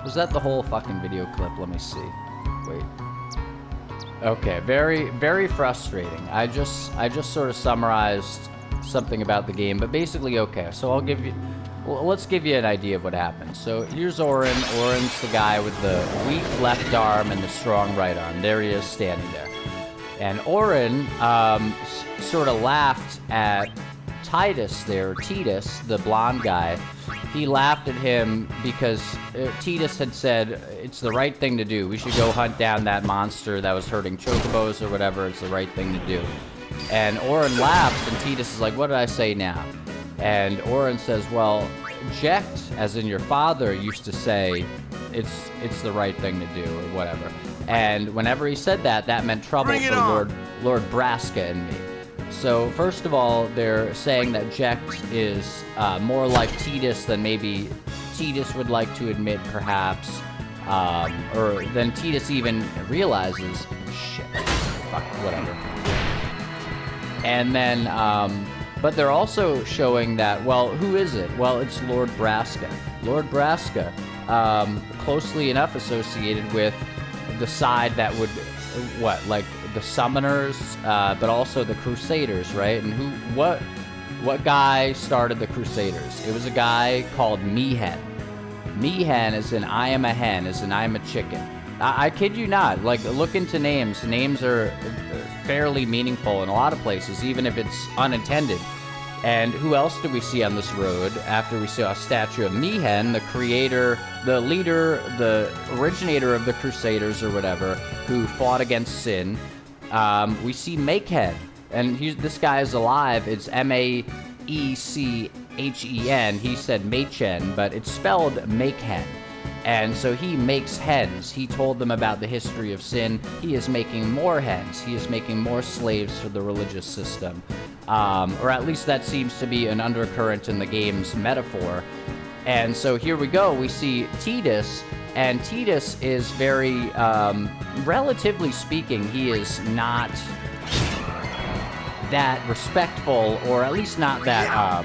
Was that the whole fucking video clip? Let me see. Wait. Okay, very, very frustrating. I just sort of summarized something about the game, but basically, okay, so I'll give you, well, let's give you an idea of what happened. So here's Auron. Auron's the guy with the weak left arm and the strong right arm. There he is standing there. And Auron sort of laughed at Titus there, Titus, the blonde guy. He laughed at him because Titus had said, it's the right thing to do. We should go hunt down that monster that was hurting chocobos or whatever. It's the right thing to do. And Auron laughs, and Titus is like, what did I say now? And Auron says, well, Jecht, as in your father, used to say, it's the right thing to do, or whatever. And whenever he said that, that meant trouble for Lord Braska and me. So, first of all, they're saying that Jecht is more like Titus than maybe Titus would like to admit, perhaps. Or than Titus even realizes. Shit. Fuck, whatever. And then, but they're also showing that, well, who is it? Well, it's Lord Braska. Lord Braska, closely enough associated with the side that would, what, like the Summoners, but also the Crusaders, right? And what guy started the Crusaders? It was a guy called Meehan. Meehan is in I am a hen, is in I am a chicken. I kid you not. Like, look into names. Names are fairly meaningful in a lot of places, even if it's unintended. And who else do we see on this road after we saw a statue of Meehan, the creator, the leader, the originator of the Crusaders or whatever, who fought against sin? We see Machen, and this guy is alive. It's Maecchen. He said Machen, but it's spelled Machen. And so he makes hens. He told them about the history of sin. He is making more hens. He is making more slaves for the religious system. Or at least that seems to be an undercurrent in the game's metaphor. And so here we go. We see Titus, and Titus is very, relatively speaking, he is not that respectful, or at least not that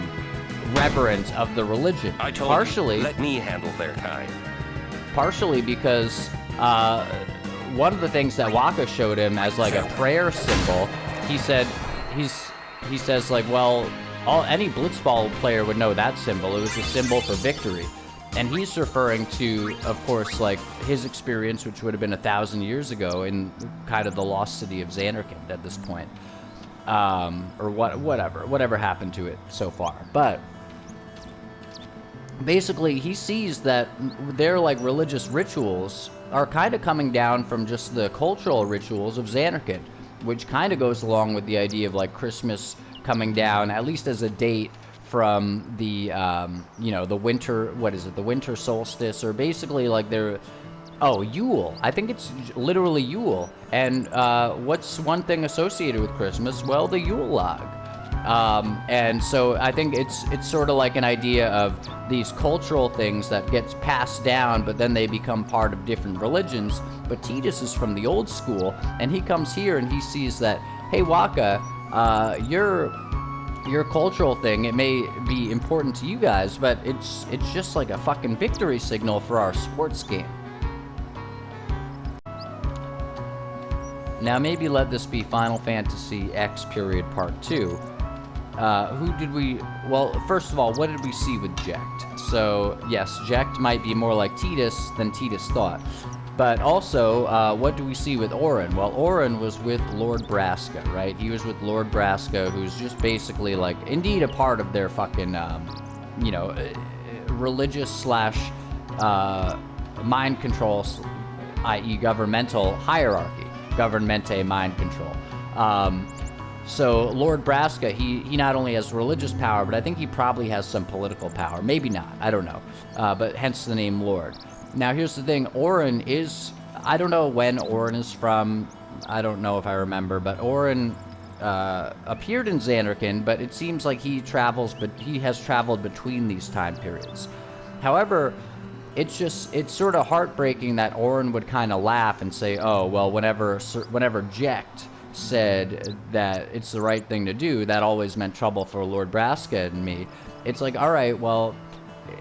reverent of the religion. I told partially, you, let me handle their kind. Partially because one of the things that Wakka showed him as like a prayer symbol, he said, he says like, well, any Blitzball player would know that symbol. It was a symbol for victory. And he's referring to, of course, like his experience, which would have been 1,000 years ago in kind of the lost city of Zanarkand at this point. Or whatever happened to it so far. But basically, he sees that their like religious rituals are kind of coming down from just the cultural rituals of Zanarkand, which kind of goes along with the idea of like Christmas coming down, at least as a date, from the the winter, what is it, the winter solstice, or basically like Yule. I think it's literally Yule. And what's one thing associated with Christmas? Well, the Yule log. And so I think it's sort of like an idea of these cultural things that gets passed down, but then they become part of different religions. But Titus is from the old school, and he comes here and he sees that, hey, Wakka, your cultural thing, it may be important to you guys, but it's just like a fucking victory signal for our sports game. Now maybe let this be Final Fantasy X period part 2. Well, first of all, what did we see with Jecht? So, yes, Jecht might be more like Titus than Titus thought. But also, what do we see with Auron? Well, Auron was with Lord Braska, right? He was with Lord Braska, who's just basically, like, indeed a part of their fucking, religious slash mind control, i.e. governmental hierarchy. Governmente mind control. So Lord Braska, he not only has religious power, but I think he probably has some political power. Maybe not, I don't know. But hence the name Lord. Now here's the thing, Auron is, I don't know when Auron is from, I don't know if I remember, but Auron appeared in Zanarkand, but it seems like he has traveled between these time periods. However, it's sort of heartbreaking that Auron would kind of laugh and say, oh, well, whenever Jecht said that it's the right thing to do, that always meant trouble for Lord Braska and me. It's like, all right, well,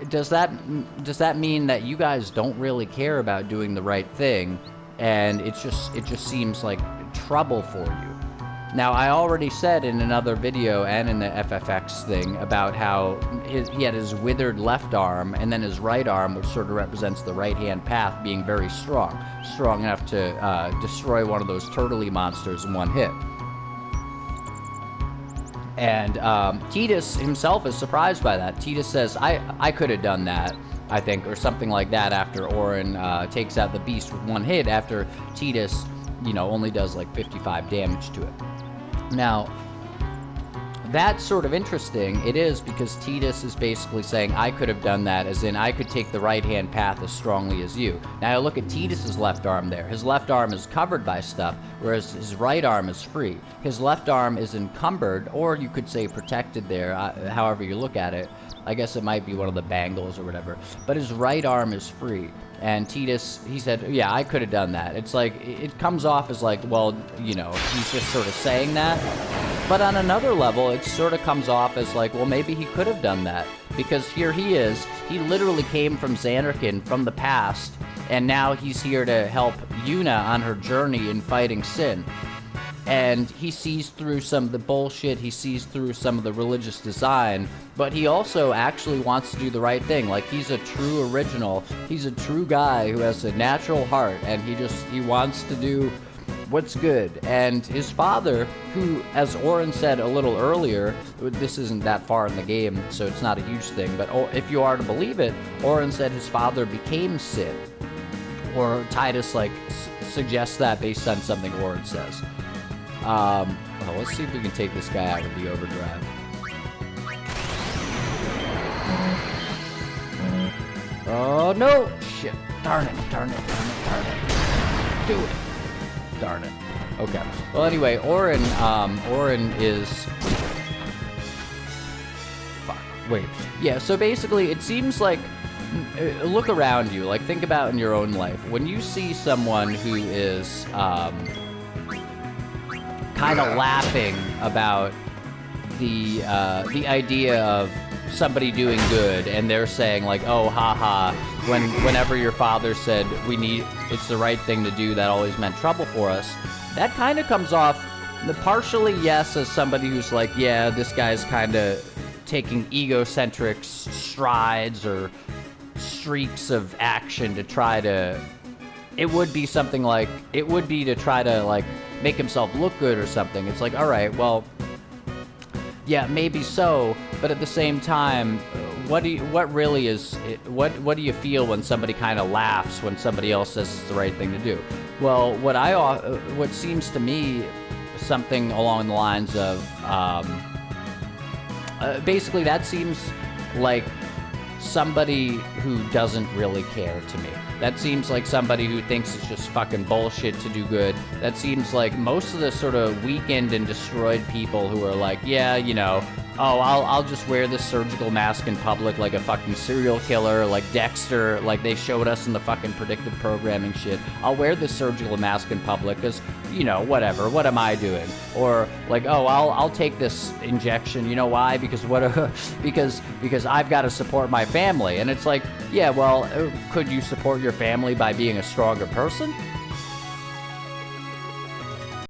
does that mean that you guys don't really care about doing the right thing, and it just seems like trouble for you? Now, I already said in another video and in the FFX thing about how he had his withered left arm, and then his right arm, which sort of represents the right-hand path, being very strong enough to destroy one of those turtley monsters in one hit. And Tidus himself is surprised by that. Tidus says, I could have done that, I think, or something like that, after Auron takes out the beast with one hit, after Tidus, only does like 55 damage to it. Now, that's sort of interesting. It is, because Tidus is basically saying, I could have done that, as in I could take the right-hand path as strongly as you. Now, look at Tidus's left arm there. His left arm is covered by stuff, whereas his right arm is free. His left arm is encumbered, or you could say protected there, however you look at it. I guess it might be one of the bangles or whatever. But his right arm is free. And Tidus, he said, yeah, I could have done that. It's like, it comes off as like, well, he's just sort of saying that. But on another level, it sort of comes off as like, well, maybe he could have done that. Because here he is, he literally came from Zanarkand from the past, and now he's here to help Yuna on her journey in fighting Sin. And he sees through some of the bullshit, he sees through some of the religious design, but he also actually wants to do the right thing. Like, he's a true original, he's a true guy who has a natural heart, and he wants to do what's good. And his father, who, as Auron said a little earlier, this isn't that far in the game, so it's not a huge thing, but if you are to believe it, Auron said his father became Sin. Or Tidus, suggests that based on something Auron says. Well, let's see if we can take this guy out of the overdrive. Oh, no! Shit. Darn it. Do it. Darn it. Okay. Well, anyway, Auron is... Fuck. Wait. Yeah, so basically, it seems like... Look around you. Like, think about in your own life. When you see someone who is, kind of laughing about the idea of somebody doing good, and they're saying like, oh, haha, whenever your father said it's the right thing to do, that always meant trouble for us. That kind of comes off partially, yes, as somebody who's like, yeah, this guy's kind of taking egocentric strides or streaks of action to try to... It would be something like... It would be to try to, like, make himself look good or something. It's like, all right, well, yeah, maybe so, but at the same time, what do you feel when somebody kind of laughs when somebody else says it's the right thing to do? Well, what seems to me something along the lines of, basically that seems like somebody who doesn't really care to me. That seems like somebody who thinks it's just fucking bullshit to do good. That seems like most of the sort of weakened and destroyed people who are like, yeah, oh, I'll just wear this surgical mask in public like a fucking serial killer, like Dexter, like they showed us in the fucking predictive programming shit. I'll wear this surgical mask in public because, whatever, what am I doing? Or like, oh, I'll take this injection, why? Because because I've got to support my family. And it's like, yeah, well, could you support your family by being a stronger person?